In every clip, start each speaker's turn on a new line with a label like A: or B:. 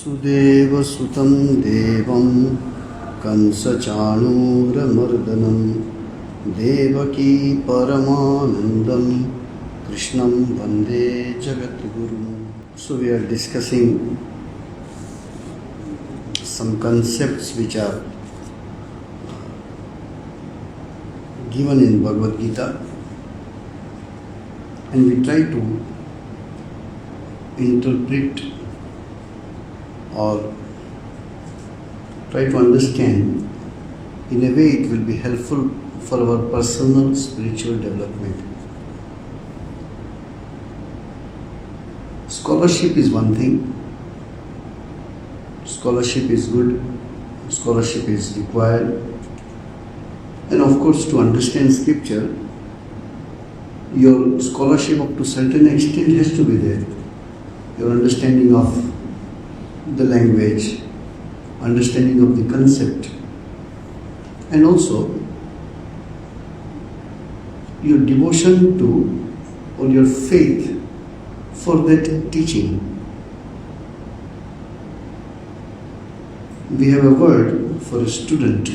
A: सुदेव सुतं देवं कंसचाणूरमर्दनं देवकी परमानन्दं कृष्णं वन्दे जगद्गुरुं. So we are discussing some concepts which are given in Bhagavad Gita, and we try to interpret or try to understand in a way it will be helpful for our personal spiritual development. Scholarship is one thing. Scholarship is good. Scholarship is required. And of course, to understand scripture, your scholarship up to a certain extent has to be there. Your understanding of the language, understanding of the concept, and also your devotion to or your faith for that teaching. We have a word for a student.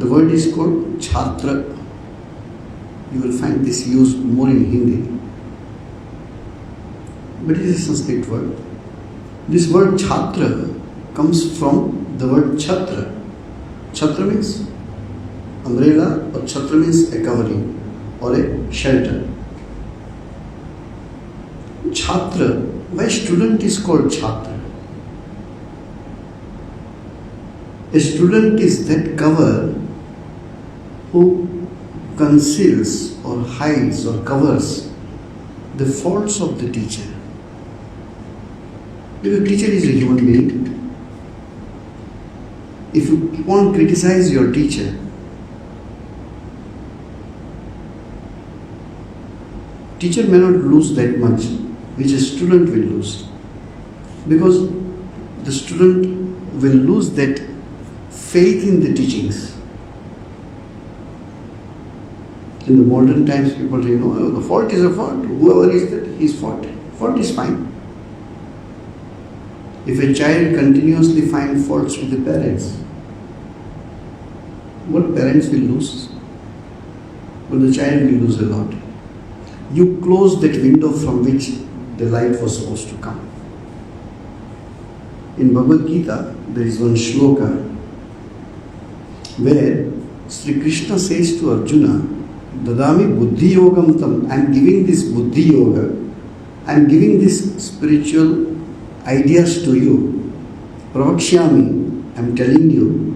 A: The word is called chhatra. You will find this used more in Hindi, but it is a Sanskrit word. This word chhatra comes from the word chhatra. Chhatra means umbrella, or chhatra means a covering or a shelter. Chhatra, why student is called chhatra? A student is that cover who conceals or hides or covers the faults of the teacher. Because teacher is a human being. If you want to criticize your teacher, teacher may not lose that much, which a student will lose. Because the student will lose that faith in the teachings. In the modern times, people say, no, the fault is a fault. Whoever is that, his fault. Fault is fine. If a child continuously finds faults with the parents, what parents will lose? Well, the child will lose a lot. You close that window from which the light was supposed to come. In Bhagavad Gita, there is one shloka where Sri Krishna says to Arjuna, Dadami buddhi yogam tam, I am giving this buddhi yoga, I am giving this spiritual ideas to you. Pravakshyami, I am telling you.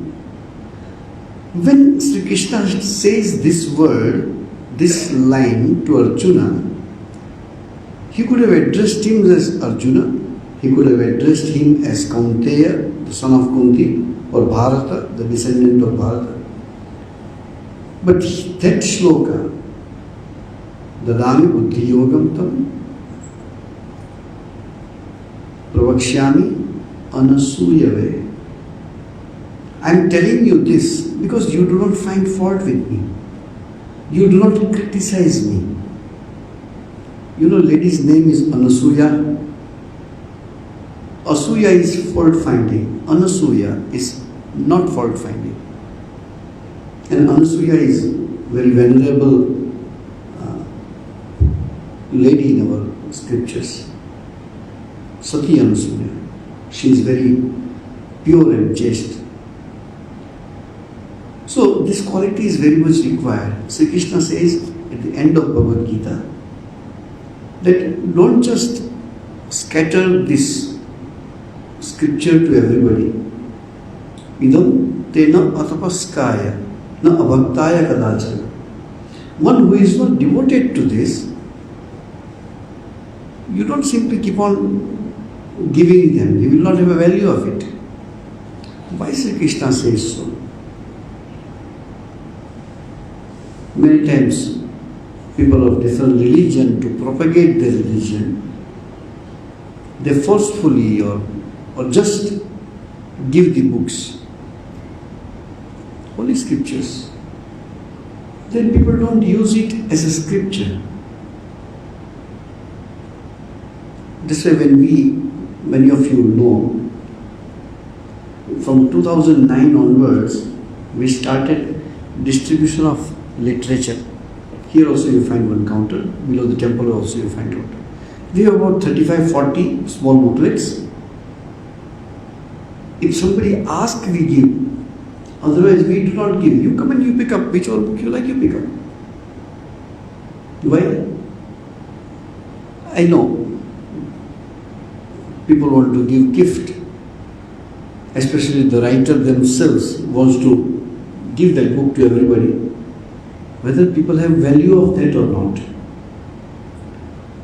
A: When Sri Krishna says this word, this line to Arjuna, he could have addressed him as Arjuna, he could have addressed him as Kaunteya, the son of Kunti, or Bharata, the descendant of Bharata. But that shloka, Dadami buddhi yogam tam, Pravakshyami anasuyave. I am telling you this because you do not find fault with me. You do not criticize me. You know, lady's name is Anasuya. Asuya is fault finding. Anasuya is not fault finding. And Anasuya is very venerable lady in our scriptures. Sati Anasuya. She is very pure and chaste. So this quality is very much required. Sri Krishna says at the end of Bhagavad Gita that don't just scatter this scripture to everybody. Idam tena atapaskaya na abhaktaya kadachana. One who is not devoted to this, you don't simply keep on giving them. You will not have a value of it. Why Sri Krishna says so? Many times, people of different religion, to propagate their religion, they forcefully or just give the books, holy scriptures. Then people don't use it as a scripture. That's why when we many of you know, from 2009 onwards, we started distribution of literature. Here also you find one counter, below the temple also you find counter. We have about 35-40 small booklets. If somebody asks, we give. Otherwise, we do not give. You come and you pick up whichever book you like, you pick up. Why? I know people want to give gift, especially the writer themselves wants to give that book to everybody, whether people have value of that or not.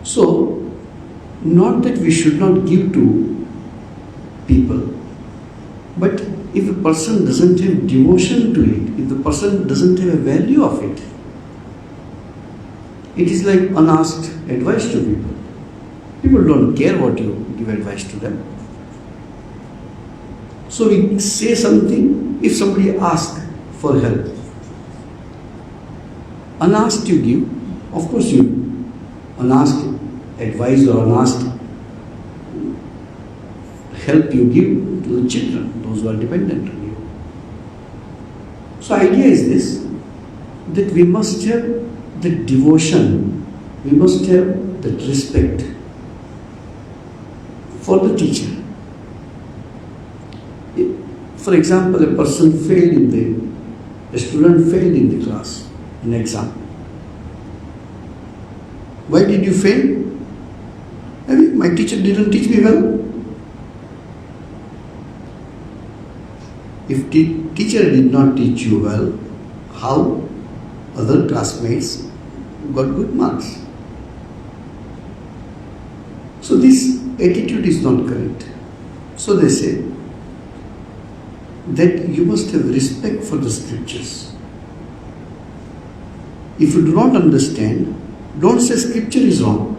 A: So, not that we should not give to people, but if a person doesn't have devotion to it, if the person doesn't have a value of it, it is like unasked advice to people. People don't care what you give advice to them. So we say something, if somebody asks for help, unasked you give, of course you unasked advice or unasked help you give to the children, those who are dependent on you. So idea is this, that we must have the devotion, we must have that respect for the teacher. For example, a student failed in the class, in exam. Why did you fail? I mean, my teacher didn't teach me well. If the teacher did not teach you well, how other classmates got good marks? So this attitude is not correct. So they say that you must have respect for the scriptures. If you do not understand, don't say scripture is wrong.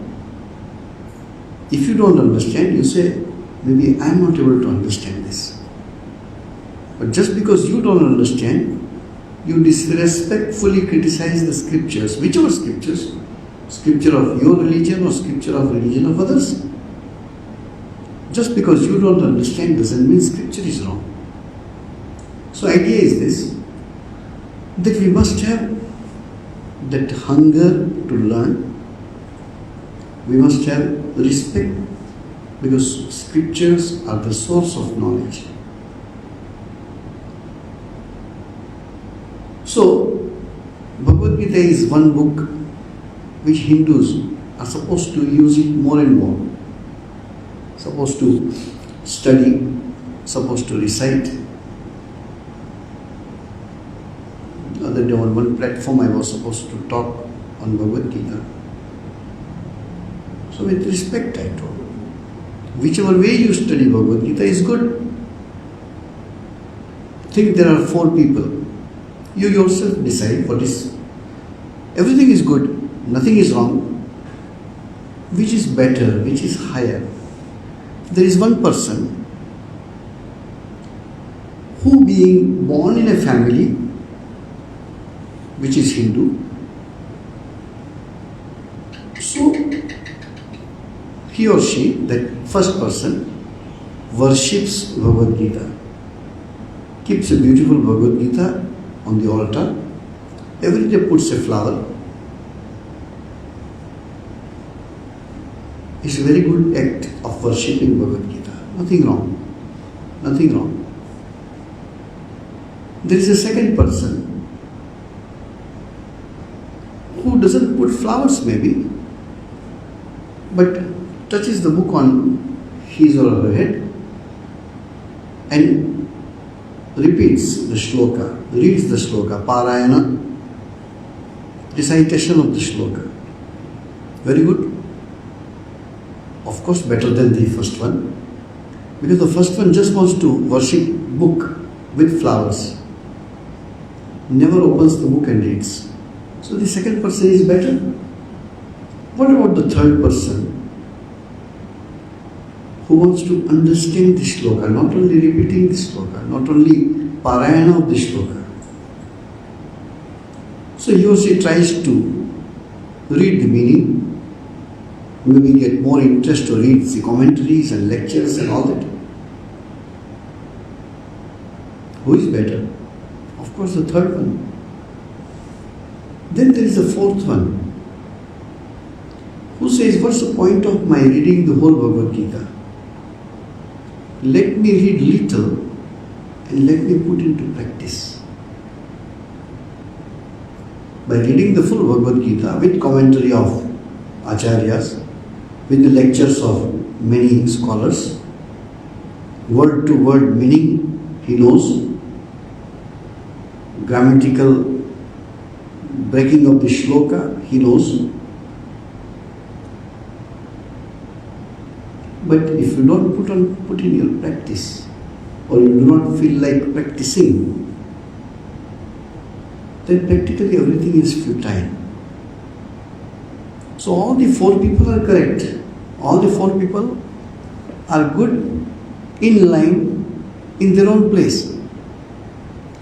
A: If you don't understand, you say, maybe I am not able to understand this. But just because you don't understand, you disrespectfully criticize the scriptures, whichever scriptures, scripture of your religion or scripture of religion of others. Just because you don't understand doesn't mean scripture is wrong. So idea is this, that we must have that hunger to learn. We must have respect, because scriptures are the source of knowledge. So, Bhagavad Gita is one book which Hindus are supposed to use it more and more. Supposed to study, supposed to recite. The other day on one platform I was supposed to talk on Bhagavad Gita. So with respect I told, whichever way you study Bhagavad Gita is good. Think there are 4 people. You yourself decide what is. Everything is good, nothing is wrong. Which is better, which is higher? There is one person who, being born in a family which is Hindu, so he or she, that first person, worships Bhagavad Gita, keeps a beautiful Bhagavad Gita on the altar, every day puts a flower. It's a very good act of worshipping Bhagavad Gita. Nothing wrong. Nothing wrong. There is a second person who doesn't put flowers maybe, but touches the book on his or her head and repeats the shloka, reads the shloka, parayana, recitation of the shloka. Very good. Of course, better than the first one, because the first one just wants to worship book with flowers, never opens the book and reads. So the second person is better. What about the third person who wants to understand the shloka, not only repeating the shloka, not only parayana of the shloka? So he or she tries to read the meaning, we will get more interest to read the commentaries and lectures and all that. Who is better? Of course, the third one. Then there is the fourth one, who says, what's the point of my reading the whole Bhagavad Gita? Let me read little and let me put into practice. By reading the full Bhagavad Gita with commentary of Acharyas, with the lectures of many scholars, word to word meaning he knows, grammatical breaking of the shloka he knows. But if you don't put in your practice, or you do not feel like practicing, then practically everything is futile. So all the four people are correct. All the four people are good, in line, in their own place.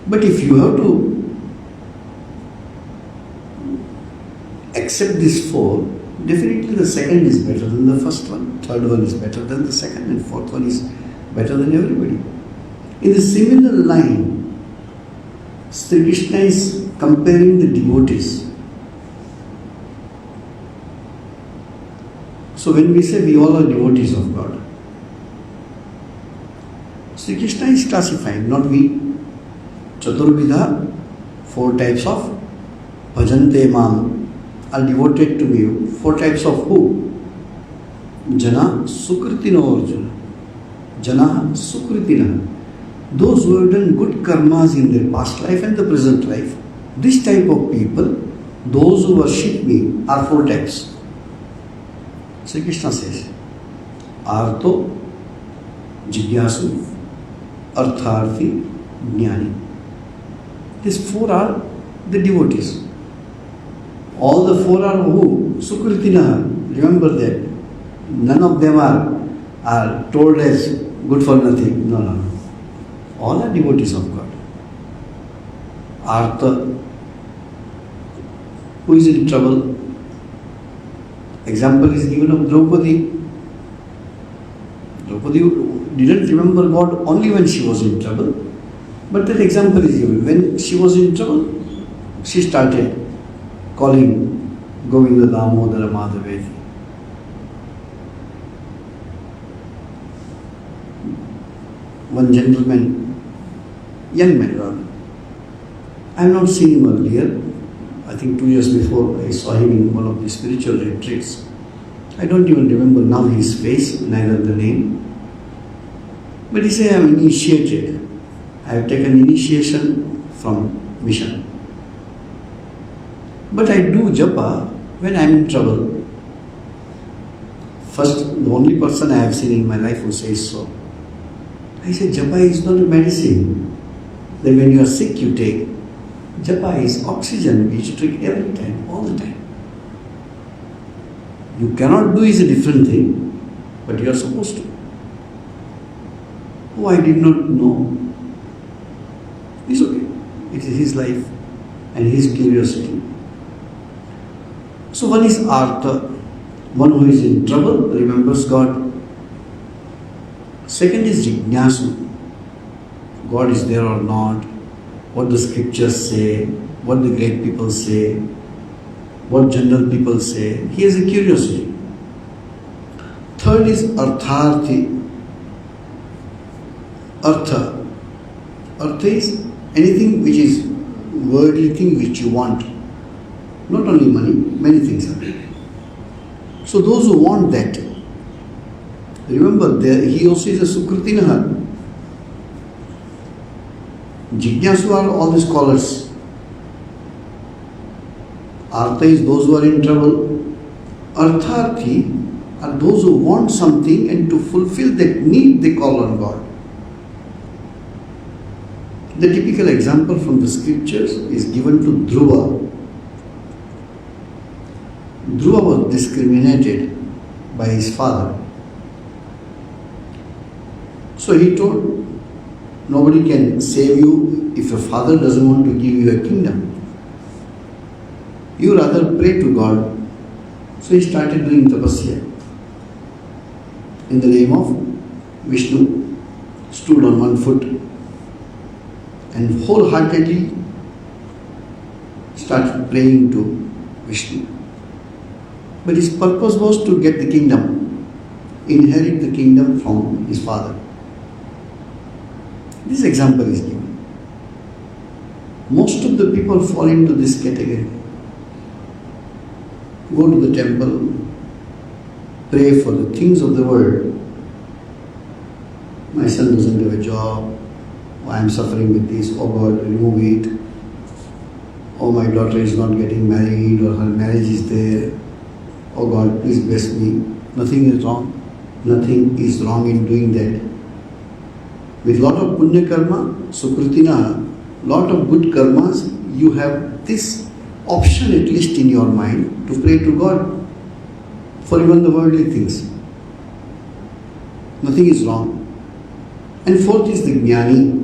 A: But if you have to accept these four, definitely the second is better than the first one, third one is better than the second, and fourth one is better than everybody. In the similar line, Sri Krishna is comparing the devotees. So when we say we all are devotees of God, Sri Krishna is classifying, not we. Chaturvidha, four types of bhajante mam, are devoted to me. Four types of who? Jana sukritino Arjuna. Jana sukritina. Those who have done good karmas in their past life and the present life. This type of people, those who worship me, are four types. Sri Krishna says, Artho, Jigyasu, Artharthi, Jnani. These four are the devotees. All the four are who? Sukritina. Remember that. None of them are told as good for nothing. No. All are devotees of God. Artha, who is in trouble? Example is given of Draupadi. Draupadi didn't remember God only when she was in trouble. But that example is given. When she was in trouble, she started calling Govinda Damodara Madhaveti. One gentleman, young man rather, I have not seen him earlier. I think 2 years before I saw him in one of the spiritual retreats. I don't even remember now his face, neither the name. But he said, I am initiated. I have taken initiation from mission. But I do japa when I am in trouble. First, the only person I have seen in my life who says so. I said, japa is not a medicine that when you are sick you take. Japa is oxygen which you take every time, all the time. You cannot do is a different thing, but you are supposed to. Oh, I did not know. It's okay. It is his life and his curiosity. So one is Artha, one who is in trouble, remembers God. Second is Jignasu. God is there or not, what the scriptures say, what the great people say, what general people say. He has a curiosity. Third is Artharthi. Artha. Artha is anything which is worldly thing which you want. Not only money, many things are there. So those who want that, remember he also is a Sukritinaha. Jignasu are all the scholars. Artha is those who are in trouble. Artharthi are those who want something and to fulfill that need they call on God. The typical example from the scriptures is given to Dhruva. Dhruva was discriminated by his father. So he told, nobody can save you if your father doesn't want to give you a kingdom. You rather pray to God. So he started doing tapasya. in the name of Vishnu, stood on one foot and wholeheartedly started praying to Vishnu. But his purpose was to get the kingdom, inherit the kingdom from his father. This example is given. Most of the people fall into this category. Go to the temple, pray for the things of the world. My son doesn't have a job. I am suffering with this. Oh God, remove it. Oh, my daughter is not getting married, or her marriage is there. Oh God, please bless me. Nothing is wrong. Nothing is wrong in doing that. With lot of punya karma, sukritina, lot of good karmas, you have this option at least in your mind to pray to God for even the worldly things. Nothing is wrong. And fourth is the jnani,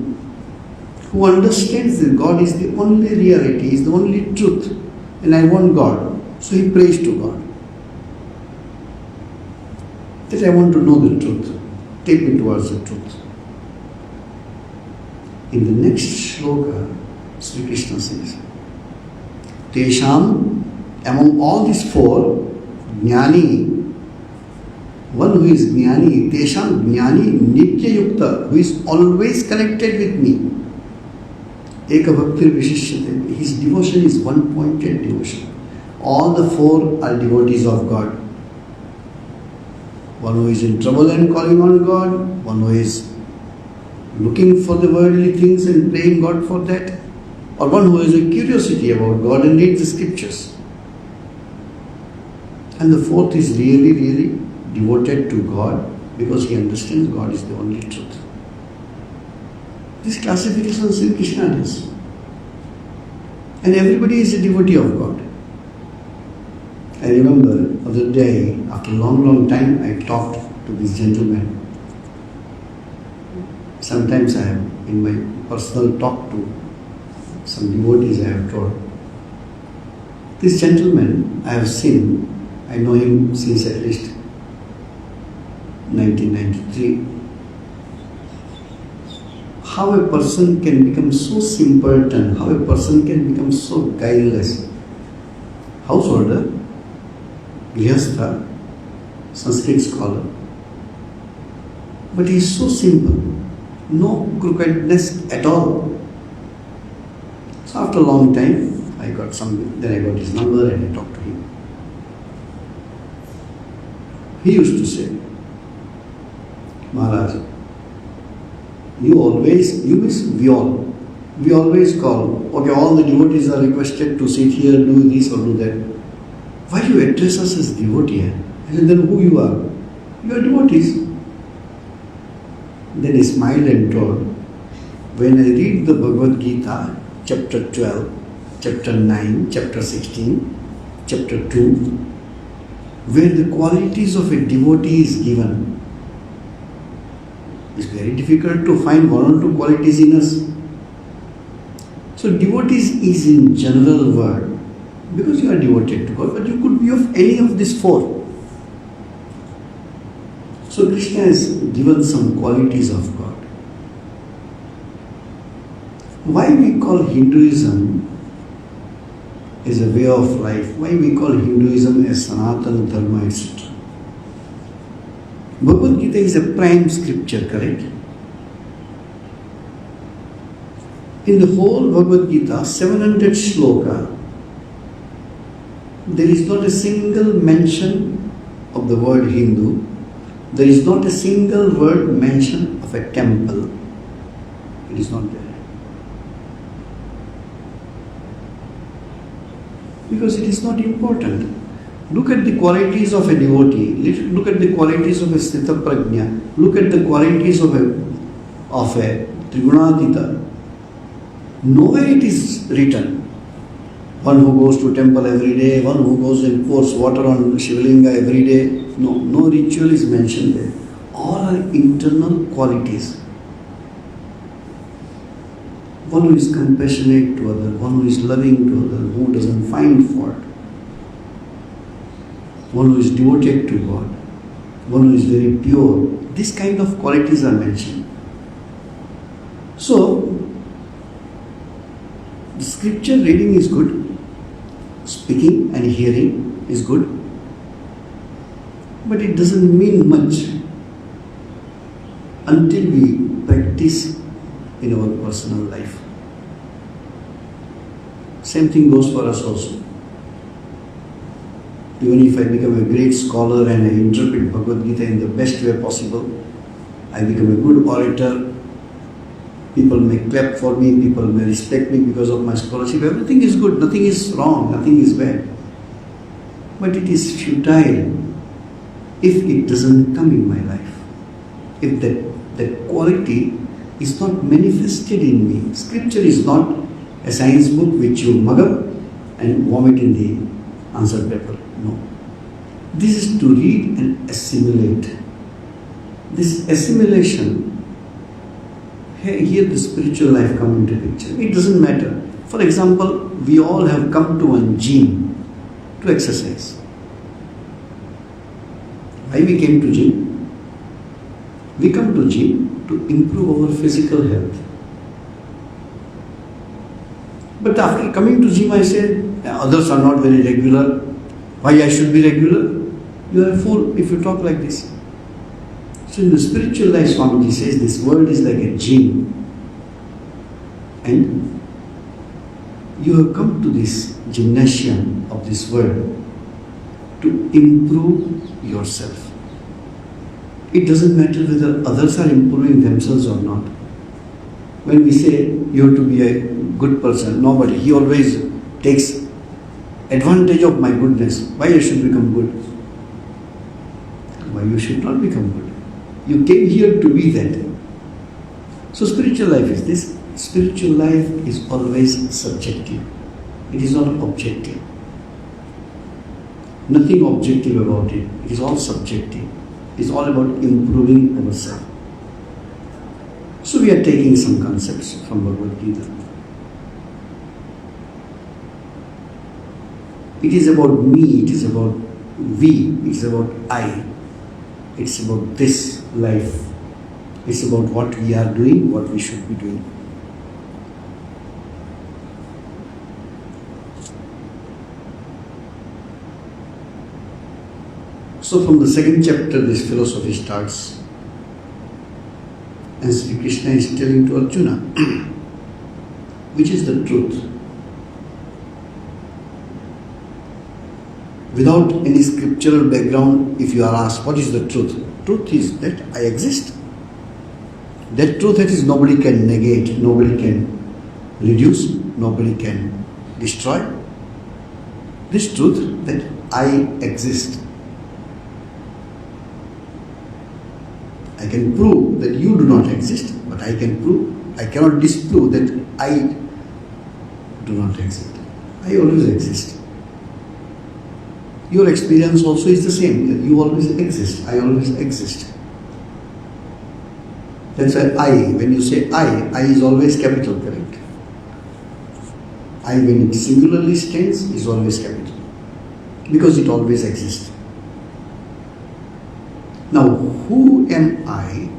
A: who understands that God is the only reality, is the only truth, and I want God. So he prays to God. That I want to know the truth. Take me towards the truth. In the next shloka, Sri Krishna says, Tesham, among all these four, jnani, one who is jnani, Tesham jnani nitya yukta, who is always connected with me. Eka bhaktir vishishyate, his devotion is one-pointed devotion. All the four are devotees of God. One who is in trouble and calling on God, one who is looking for the worldly things and praying God for that, or one who has a curiosity about God and reads the scriptures. And the fourth is really, really devoted to God because he understands God is the only truth. This classification Sri Krishna does. And everybody is a devotee of God. I remember the other day, after a long time, I talked to this gentleman. Sometimes I have, in my personal talk to some devotees, I have told. This gentleman I have seen, I know him since at least 1993. How a person can become so simpleton, how a person can become so guileless. Householder, Grihastha, Sanskrit scholar. But he is so simple, no crookedness at all. So after a long time, then I got his number and I talked to him. He used to say, Maharaj, we always call, okay, all the devotees are requested to sit here, do this or do that. Why you address us as devotee? I said, then who you are? You are devotees. Then he smiled and told, when I read the Bhagavad Gita, chapter 12, chapter 9, chapter 16, chapter 2, where the qualities of a devotee is given, it's very difficult to find one or two qualities in us. So devotees is in general word, because you are devoted to God, but you could be of any of these four. So Krishna has given some qualities of God. Why we call Hinduism as a way of life? Why we call Hinduism as Sanatana Dharma, etc.? Bhagavad Gita is a prime scripture, correct? In the whole Bhagavad Gita, 700 shloka, there is not a single mention of the word Hindu. There is not a single word mention of a temple. It is not there. Because it is not important. Look at the qualities of a devotee. Look at the qualities of a Sthita Prajna. Look at the qualities of a Trigunadita. Nowhere it is written. One who goes to temple every day, one who goes and pours water on Shivalinga every day. No ritual is mentioned there. All are internal qualities. One who is compassionate to others, one who is loving to others, who doesn't find fault. One who is devoted to God. one who is very pure. These kind of qualities are mentioned. So, the scripture reading is good, speaking and hearing is good, but it doesn't mean much until we practice in our personal life. Same thing goes for us also. Even if I become a great scholar and I interpret Bhagavad Gita in the best way possible, I become a good orator, people may clap for me, people may respect me because of my scholarship, everything is good, nothing is wrong, nothing is bad. But it is futile if it doesn't come in my life. If that quality is not manifested in me. Scripture is not a science book which you mug up and vomit in the answer paper. No. This is to read and assimilate. This assimilation, here the spiritual life comes into picture. It doesn't matter. For example, we all have come to one gym to exercise. Why we came to gym? We come to gym to improve our physical health. But after coming to gym, I said, others are not very regular. Why I should be regular? You are a fool if you talk like this. So in the spiritual life, Swamiji says, this world is like a gym. And you have come to this gymnasium of this world to improve yourself. It doesn't matter whether others are improving themselves or not. When we say you have to be a good person, nobody, he always takes advantage of my goodness. Why I should become good? Why you should not become good? You came here to be that. So spiritual life is this. Spiritual life is always subjective. It is not objective. Nothing objective about it. It is all subjective. It is all about improving ourselves. So we are taking some concepts from Bhagavad Gita. It is about me, it is about we, it is about I. It's about this life. It's about what we are doing, what we should be doing. So from the second chapter, this philosophy starts. And Sri Krishna is telling to Arjuna, which is the truth. Without any scriptural background, if you are asked, what is the truth? Truth is that I exist. That truth that is nobody can negate, nobody can reduce, nobody can destroy. This truth that I exist. I can prove that you do not exist, but I cannot disprove that I do not exist. I always exist. Your experience also is the same. You always exist. I always exist. That's why I, when you say I is always capital, correct? I, when it singularly stands, is always capital. Because it always exists. Now, who am I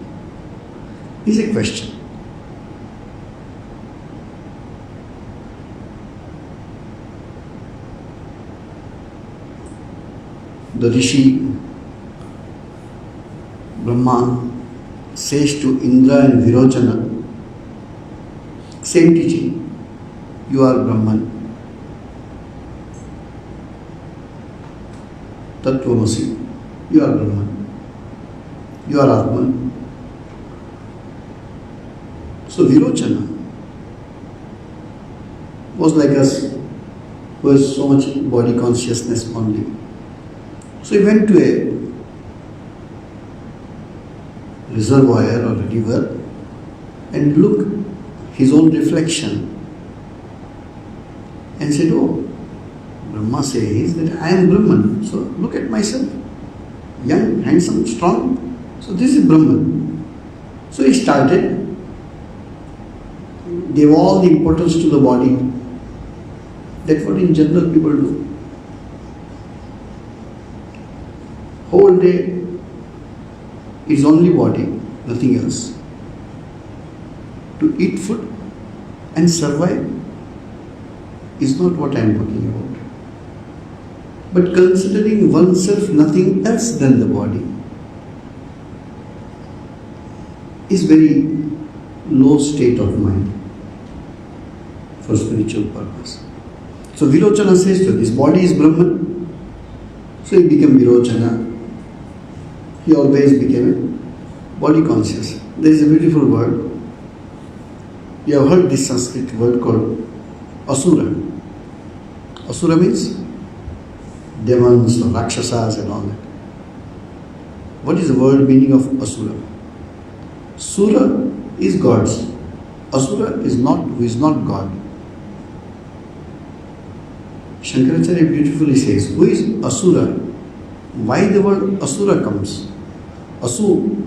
A: is a question. The Rishi Brahma says to Indra and Virochana, same teaching, you are Brahman. Tattvamasi, you are Brahman. You are Atman. So Virochana was like us, who has so much body consciousness only. So he went to a reservoir or a river and looked his own reflection and said, oh, Brahma says that I am Brahman. So look at myself. Young, handsome, strong. So this is Brahman. So he started, gave all the importance to the body. That's what in general people do. Whole day It's only body, nothing else. To eat food and survive is not what I am talking about. But considering oneself nothing else than the body is very low state of mind for spiritual purpose. So Virochana says to this body is Brahman. So he became Virochana. He always became body conscious. There is a beautiful word. You have heard this Sanskrit word called Asura. Asura means demons or Rakshasas and all that. What is the word meaning of Asura? Sura is gods. Asura is not, who is not God. Shankaracharya beautifully says, who is Asura? Why the word Asura comes? Asu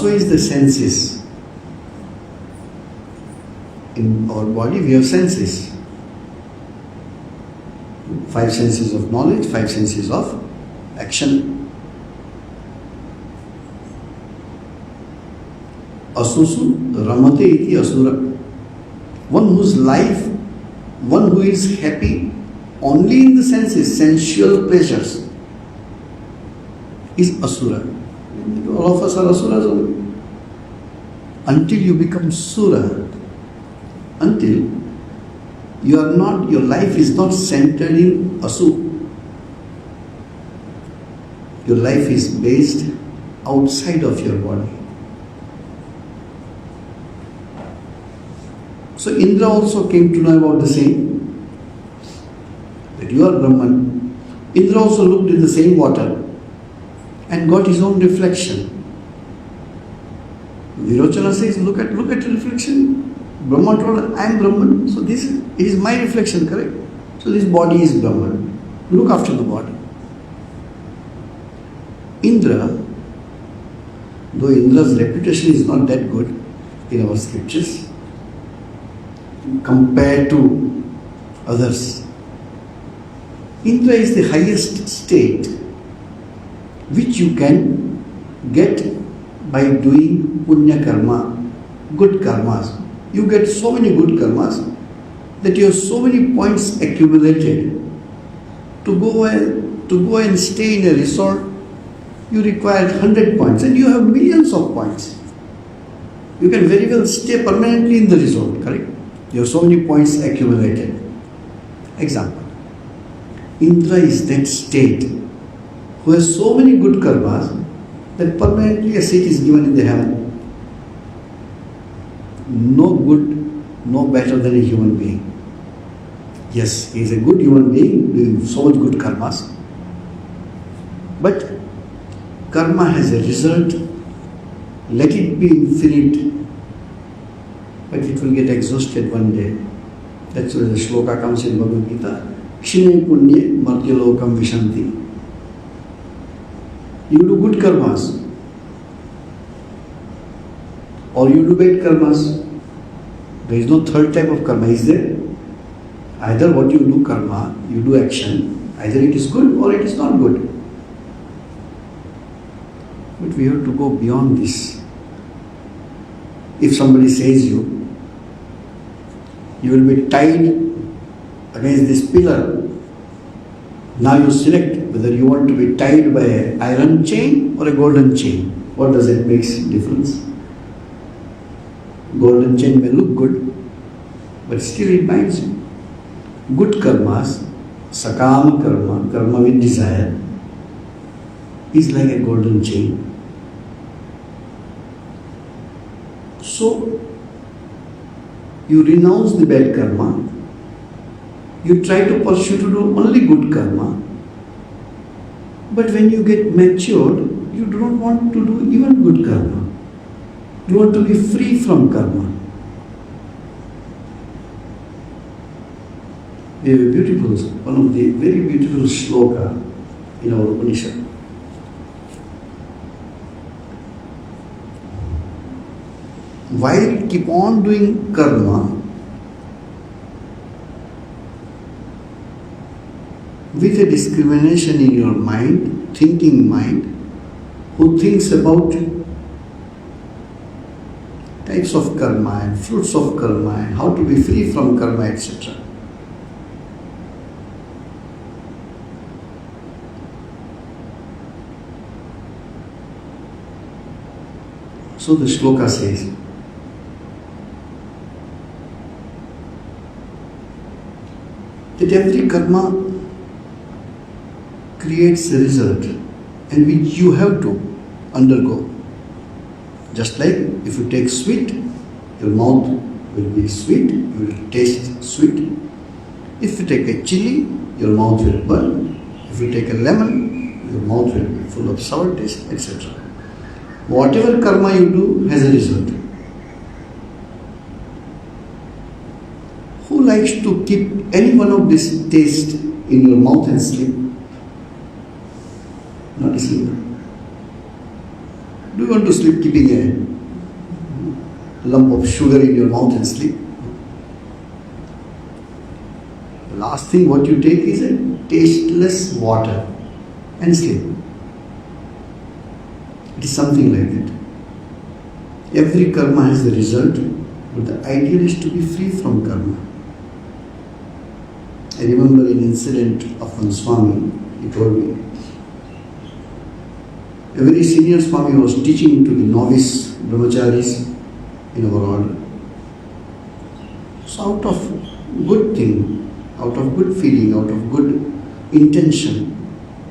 A: is the senses. In our body we have senses. 5 senses of knowledge, 5 senses of action. Asusu ramate iti asura. One whose life, one who is happy only in the senses, sensual pleasures, is asura. All of us are asuras only. Until you become sura, until you are not, your life is not centered in asu. Your life is based outside of your body. So Indra also came to know about the same, that you are Brahman. Indra also looked in the same water and got his own reflection. Virochana says, look at the reflection. Brahma told, I am Brahman, so this is my reflection, correct? So this body is Brahman. Look after the body. Indra, though Indra's reputation is not that good in our scriptures compared to others, Indra is the highest state which you can get by doing punya karma, good karmas. You get so many good karmas that you have so many points accumulated. To go and stay in a resort, you require 100 points and you have millions of points. You can very well stay permanently in the resort, correct? You have so many points accumulated. Example, Indra is that state who has so many good karmas that permanently a seat is given in the heaven. No good, no better than a human being. Yes, he is a good human being doing so much good karmas. But karma has a result. Let it be infinite, but it will get exhausted one day. That's why the shloka comes in Bhagavad Gita. Kshine punye martyalokam vishanti. You do good karmas or you do bad karmas. There is no third type of karma, is there? Either what you do karma, you do action, either it is good or it is not good. But we have to go beyond this. If somebody says you will be tied against this pillar, now you select whether you want to be tied by an iron chain or a golden chain. What does it make difference? Golden chain may look good, but still it binds you. Good karmas, sakama karma, karma with desire, is like a golden chain. So, you renounce the bad karma, you try to pursue to do only good karma, but when you get matured, you do not want to do even good karma. You want to be free from karma. We have a beautiful, one of the very beautiful shloka in our Upanishad. While keep on doing karma with a discrimination in your mind, thinking mind, who thinks about types of karma and fruits of karma and how to be free from karma, etc. So the shloka says, that every karma creates a result and which you have to undergo. Just like if you take sweet, your mouth will be sweet, you will taste sweet. If you take a chili, your mouth will burn. If you take a lemon, your mouth will be full of sour taste, etc. Whatever karma you do has a result. Who likes to keep any one of this taste in your mouth and sleep? Not a single. Do you want to sleep keeping a lump of sugar in your mouth and sleep? The last thing what you take is a tasteless water and sleep. It is something like that. Every karma has a result, but the ideal is to be free from karma. I remember an incident of one Swami, he told me. A very senior Swami was teaching to the novice brahmacharis in our order. So out of good thing, out of good feeling, out of good intention,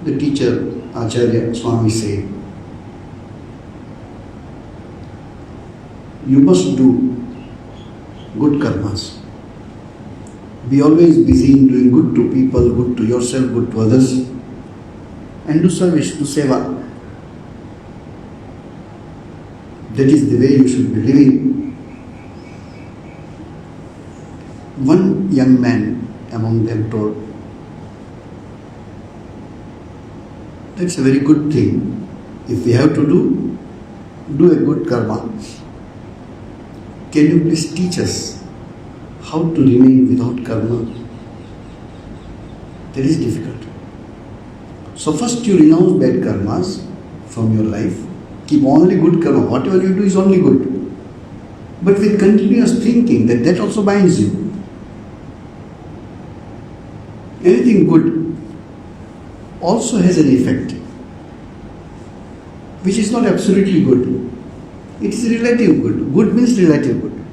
A: the teacher, Acharya, Swami said, you must do good karmas. Be always busy in doing good to people, good to yourself, good to others, and do service, do seva. That is the way you should be living. One young man among them told, that's a very good thing. If we have to do a good karma. Can you please teach us how to remain without karma? That is difficult. So first you renounce bad karmas from your life. Keep only good karma. Whatever you do is only good. But with continuous thinking that also binds you. Anything good also has an effect, which is not absolutely good. It is relative good. Good means relative good.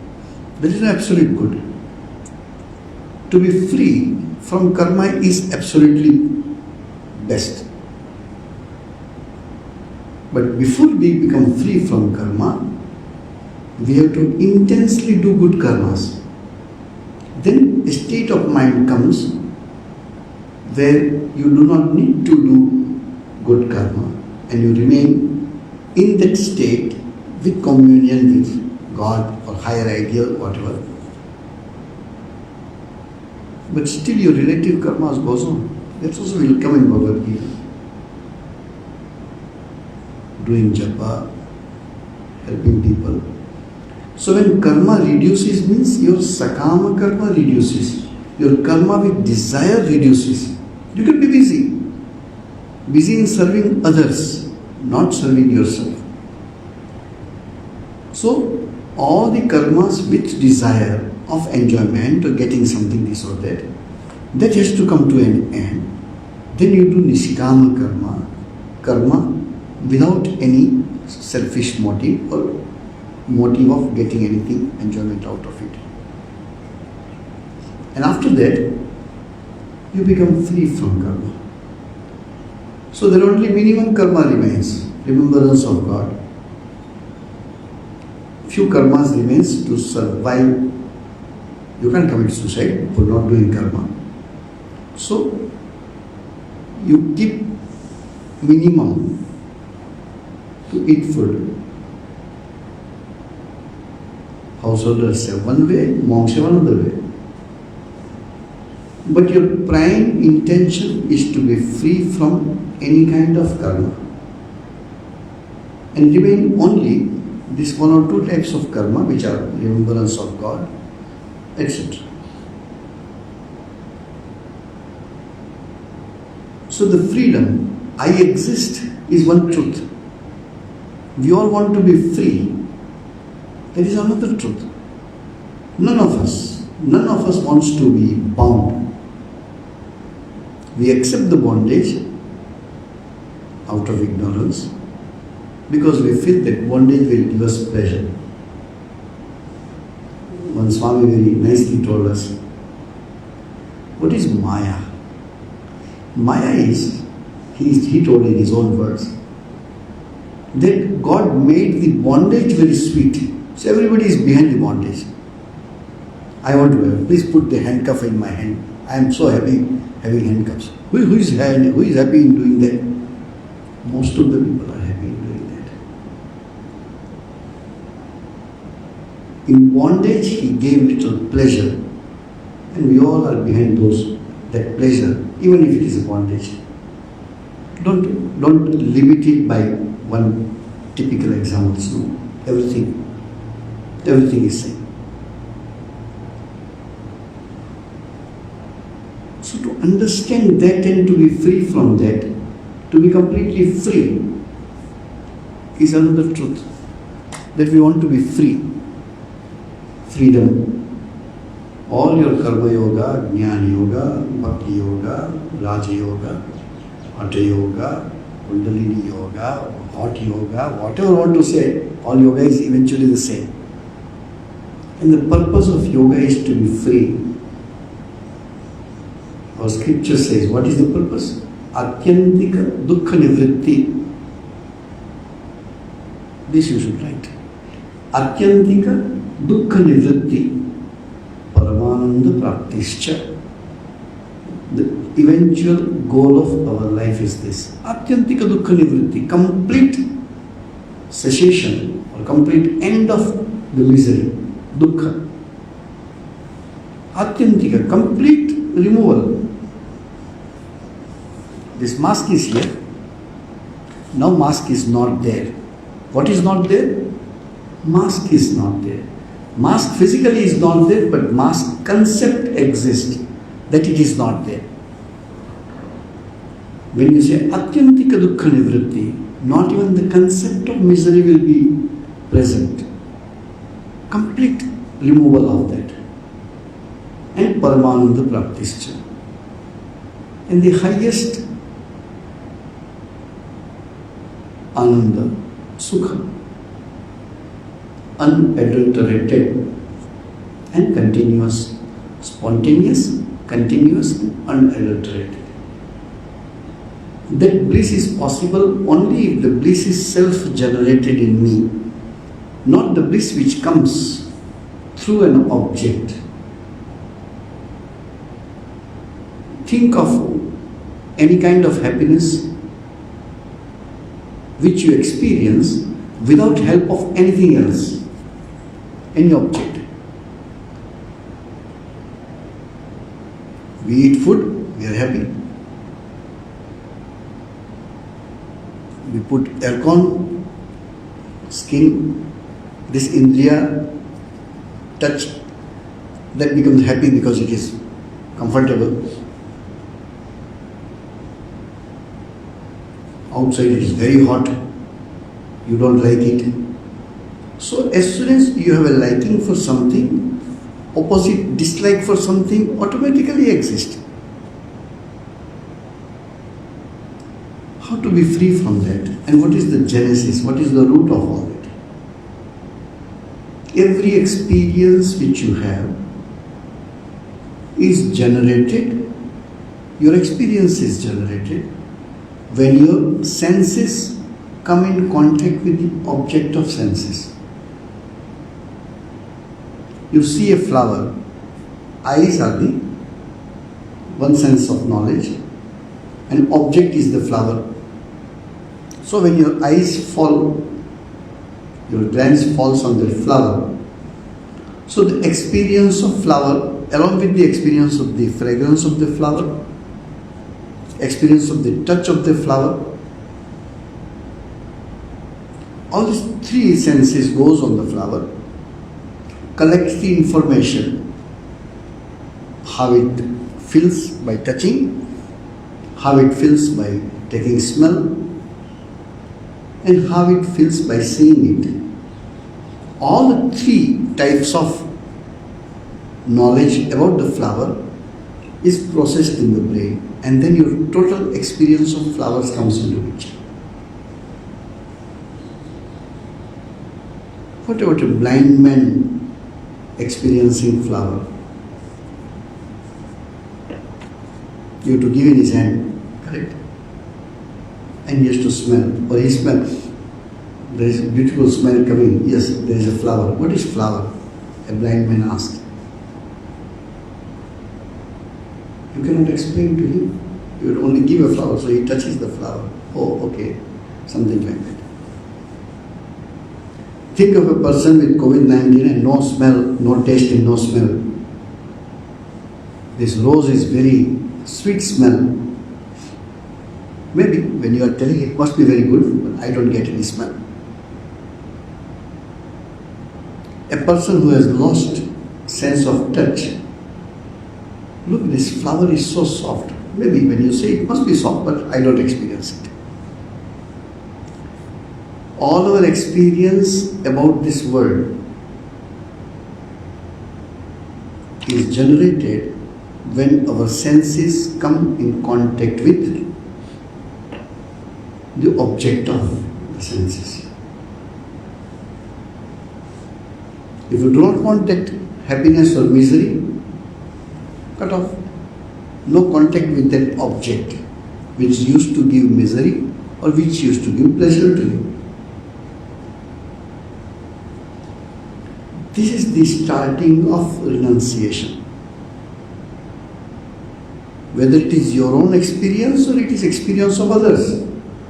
A: There is no absolute good. To be free from karma is absolutely best. But before we become free from karma, we have to intensely do good karmas. Then a state of mind comes where you do not need to do good karma and you remain in that state with communion with God or higher ideal, whatever. But still your relative karmas goes on. That also will come in Bhagavad Gita. Doing japa, helping people. So when karma reduces means your sakama karma reduces. Your karma with desire reduces. You can be busy. Busy in serving others, not serving yourself. So all the karmas with desire of enjoyment or getting something this or that has to come to an end. Then you do nishkama karma without any selfish motive or motive of getting anything, enjoyment out of it. And after that, you become free from karma. So there only minimum karma remains, remembrance of God. Few karmas remains to survive. You can't commit suicide for not doing karma. So you keep minimum to eat food. Householders say one way, monks say another way. But your prime intention is to be free from any kind of karma and remain only this one or two types of karma which are remembrance of God, etc. So the freedom, I exist, is one truth. We all want to be free. That is another truth. None of us wants to be bound. We accept the bondage out of ignorance because we feel that bondage will give us pleasure. One Swami very nicely told us, what is Maya? Maya is, he told in his own words, that God made the bondage very sweet. So everybody is behind the bondage. I want to have, please put the handcuff in my hand. I am so happy having handcuffs. Who is happy in doing that? Most of the people are happy in doing that. In bondage, he gave little pleasure, and we all are behind that pleasure, even if it is a bondage. Don't limit it by one typical example. No, everything is same. So to understand that and to be free from that, to be completely free, is another truth. That we want to be free. Freedom. All your karma yoga, jnana yoga, bhakti yoga, raja yoga, hatha yoga, kundalini yoga, hot yoga, whatever you want to say, all yoga is eventually the same. And the purpose of yoga is to be free. Our scripture says, what is the purpose? Atyantika dukkha nivritti. This you should write. Atyantika dukkha nivritti. Paramananda praptischa. The eventual goal of our life is this. Atyantika dukkha nivritti. Complete cessation or complete end of the misery. Dukkha. Atyantika. Complete removal. This mask is here. Now mask is not there. What is not there? Mask is not there. Mask physically is not there, but mask concept exists, that it is not there. When you say Atyantika dukkha nivritti, not even the concept of misery will be present. Complete removal of that. And Paramananda praptischa. And the highest Ananda, Sukha, unadulterated and continuous, spontaneous, continuous, unadulterated. That bliss is possible only if the bliss is self-generated in me, not the bliss which comes through an object. Think of any kind of happiness which you experience without help of anything else, any object. We eat food, we are happy. We put aircon, skin, this indriya, touch, that becomes happy because it is comfortable. Outside it is very hot, you don't like it. So as soon as you have a liking for something, opposite dislike for something automatically exists. How to be free from that? And what is the genesis? What is the root of all that? Every experience which you have is generated, your experience is generated when your senses come in contact with the object of senses. You see a flower, eyes are the one sense of knowledge, and object is the flower. So when your eyes fall, your glance falls on the flower. So the experience of flower, along with the experience of the fragrance of the flower, experience of the touch of the flower, all these three senses goes on the flower, collects the information, how it feels by touching, how it feels by taking smell, and how it feels by seeing it. All the three types of knowledge about the flower is processed in the brain, and then your total experience of flowers comes into picture. What about a blind man experiencing flower? You have to give in his hand, correct? And he has to smell, or he smells. There is a beautiful smell coming. Yes, there is a flower. What is flower? A blind man asked. You cannot explain to him. You would only give a flower, so he touches the flower. Oh, okay. Something like that. Think of a person with COVID-19 and no smell, no taste and no smell. This rose is very sweet smell. Maybe when you are telling it must be very good, but I don't get any smell. A person who has lost sense of touch. Look, this flower is so soft. Maybe when you say it must be soft, but I don't experience it. All our experience about this world is generated when our senses come in contact with the object of the senses. If you do not contact happiness or misery, cut off. No contact with that object which used to give misery or which used to give pleasure to you. This is the starting of renunciation. Whether it is your own experience or it is experience of others.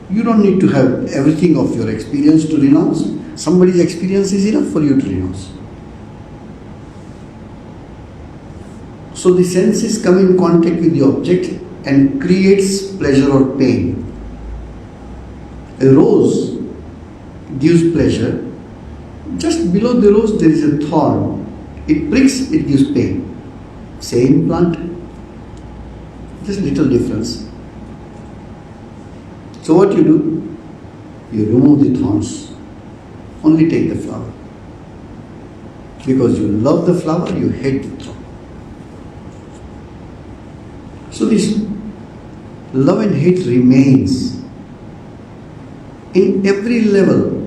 A: You don't need to have everything of your experience to renounce. Somebody's experience is enough for you to renounce. So the senses come in contact with the object and creates pleasure or pain. A rose gives pleasure. Just below the rose there is a thorn. It pricks, it gives pain. Same plant, just little difference. So what you do? You remove the thorns. Only take the flower. Because you love the flower, you hate the thorn. So this love and hate remains in every level.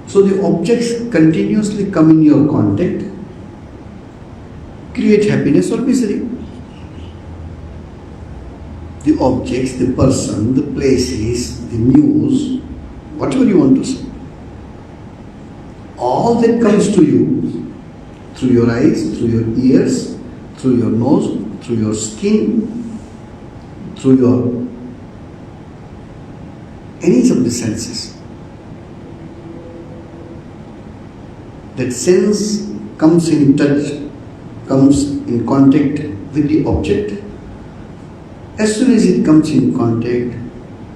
A: So the objects continuously come in your contact, create happiness or misery. The objects, the person, the places, the news, whatever you want to say. All that comes to you through your eyes, through your ears, through your nose, through your skin, through your any of the senses. That sense comes in touch, comes in contact with the object. As soon as it comes in contact,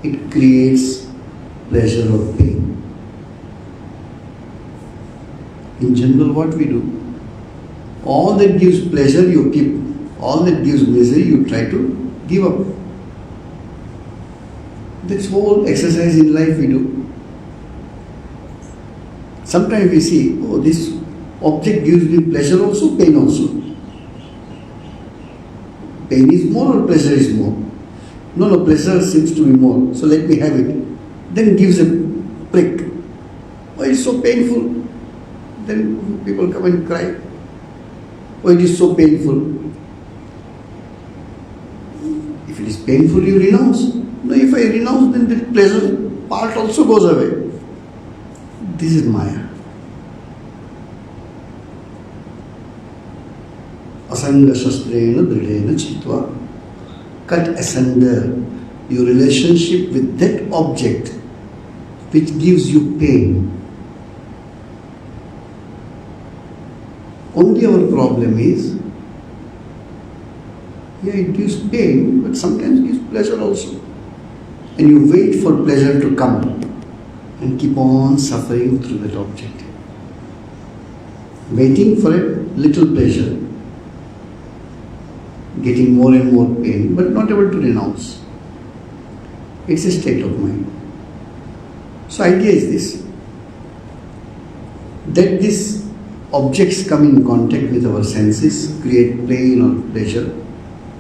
A: it creates pleasure or pain. In general, what we do? All that gives pleasure you keep, all that gives misery you try to give up. This whole exercise in life we do. Sometimes we see, oh, this object gives me pleasure also, pain also. Pain is more or pleasure is more? No, pleasure seems to be more, so let me have it. Then gives a prick. Oh, it's so painful. Then people come and cry. Oh, it is so painful. If it is painful, you renounce. No, if I renounce, then the pleasure part also goes away. This is Maya. Asanga shastrena dridena chitva. Cut asunder your relationship with that object which gives you pain. Only our problem is, it gives pain, but sometimes it gives pleasure also. And you wait for pleasure to come and keep on suffering through that object. Waiting for a little pleasure, getting more and more pain, but not able to renounce. It's a state of mind. So idea is this, that these objects come in contact with our senses, create pain or pleasure.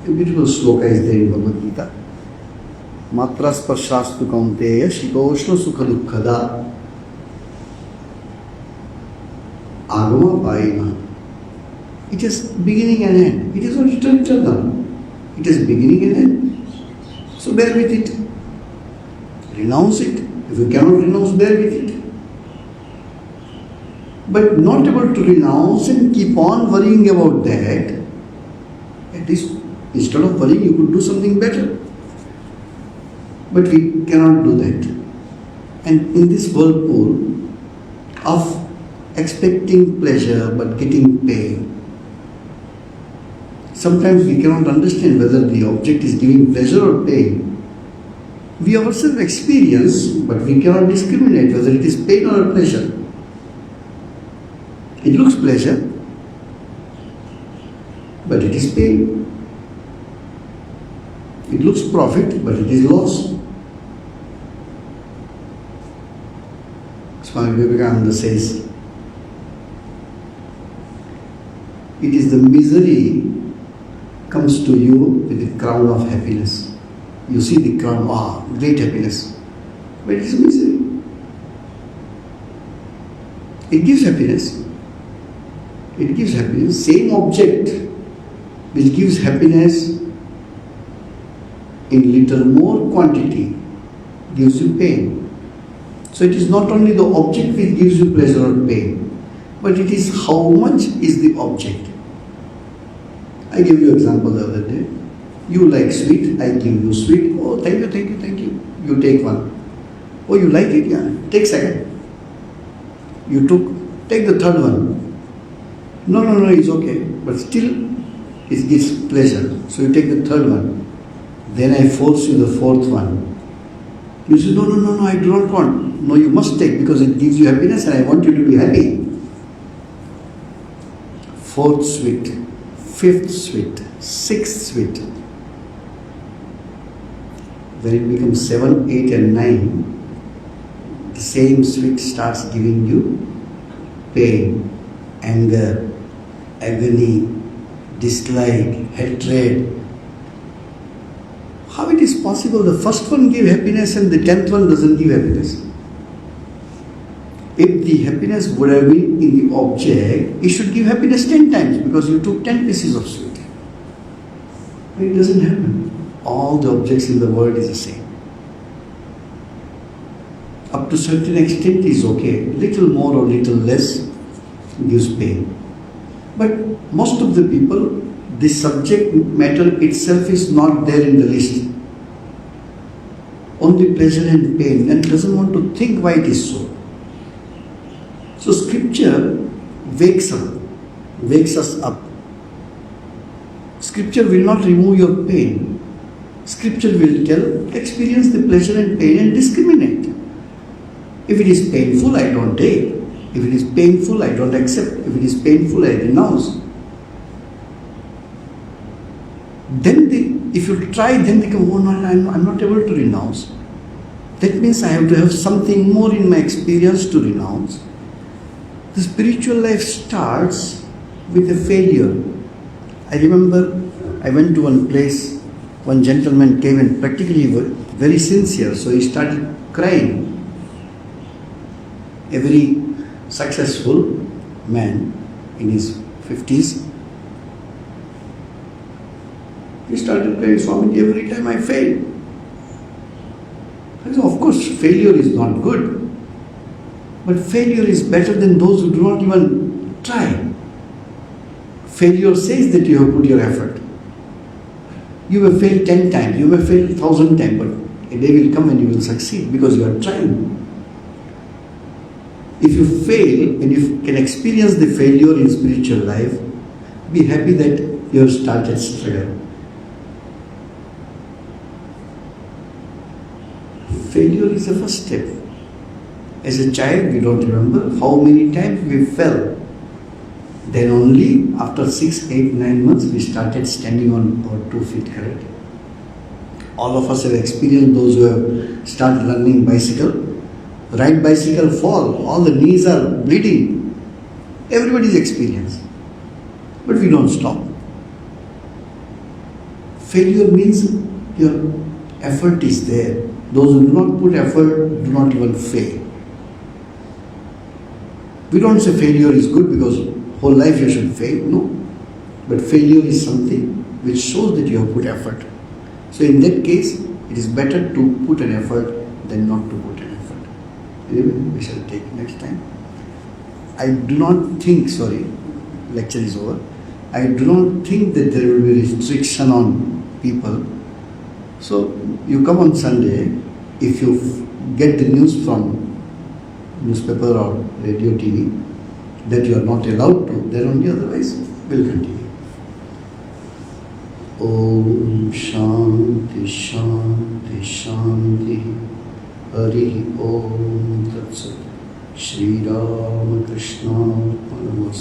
A: A beautiful sloka is there in Bhagavad Gita. Matra sparshastu kaunteya shitoshna sukha dukkhada agama paina. It is beginning and end. It is not eternal. It is beginning and end. So bear with it. Renounce it. If you cannot renounce, bear with it. But not able to renounce and keep on worrying about that, at least instead of worrying, you could do something better. But we cannot do that. And in this whirlpool of expecting pleasure but getting pain, sometimes we cannot understand whether the object is giving pleasure or pain. We ourselves experience, but we cannot discriminate whether it is pain or pleasure. It looks pleasure, but it is pain. It looks profit, but it is loss. Swami Vivekananda says, it is the misery comes to you with the crown of happiness. You see the crown, great happiness. But it is misery. It gives happiness. It gives happiness. Same object which gives happiness in little more quantity gives you pain. So it is not only the object which gives you pleasure or pain, but it is how much is the object. I gave you an example the other day. You like sweet, I give you sweet. Oh, thank you, thank you, thank you. You take one. Oh, you like it? Yeah. Take second. You take the third one. No, it's okay. But still, it gives pleasure. So you take the third one. Then I force you the fourth one. You say, no, I do not want. No, you must take because it gives you happiness and I want you to be happy. Fourth sweet, fifth sweet, sixth sweet. When it becomes 7, 8 and 9, the same sweet starts giving you pain, anger, agony, dislike, hatred. How it is possible the first one gives happiness and the 10th one doesn't give happiness? If the happiness would have been in the object, it should give happiness 10 times because you took 10 pieces of sweet. But it doesn't happen. All the objects in the world is the same. Up to certain extent is okay. Little more or little less gives pain. But most of the people, the subject matter itself is not there in the list. Only pleasure and pain, and doesn't want to think why it is so. So scripture wakes us up. Scripture will not remove your pain. Scripture will tell, experience the pleasure and pain and discriminate. If it is painful, I don't take. If it is painful, I don't accept. If it is painful, I renounce. Then if you try, then they come, oh no, I'm not able to renounce. That means I have to have something more in my experience to renounce. The spiritual life starts with a failure. I remember I went to one place, one gentleman came and practically very sincere, so he started crying. A very successful man in his 50s. He started crying, Swami, every time I fail. I said, of course, failure is not good. But failure is better than those who do not even try. Failure says that you have put your effort. You may fail 10 times, you may fail 1,000 times, but a day will come and you will succeed because you are trying. If you fail and you can experience the failure in spiritual life, be happy that you have started struggle. Failure is the first step. As a child, we don't remember how many times we fell. Then only after 6, 8, 9 months, we started standing on our 2 feet, correct? All of us have experienced, those who have started learning bicycle, ride bicycle, fall, all the knees are bleeding. Everybody's experienced. But we don't stop. Failure means your effort is there. Those who do not put effort do not even fail. We don't say failure is good because whole life you should fail. No. But failure is something which shows that you have put effort. So in that case, it is better to put an effort than not to put an effort. Anyway, we shall take next time. I do not think, lecture is over. I do not think that there will be restriction on people. So you come on Sunday, if you get the news from newspaper or radio, TV, that you are not allowed to, then only, otherwise we'll continue. Om Shanti Shanti Shanti Hari Om Tat Sat Sri Ramakrishna Mission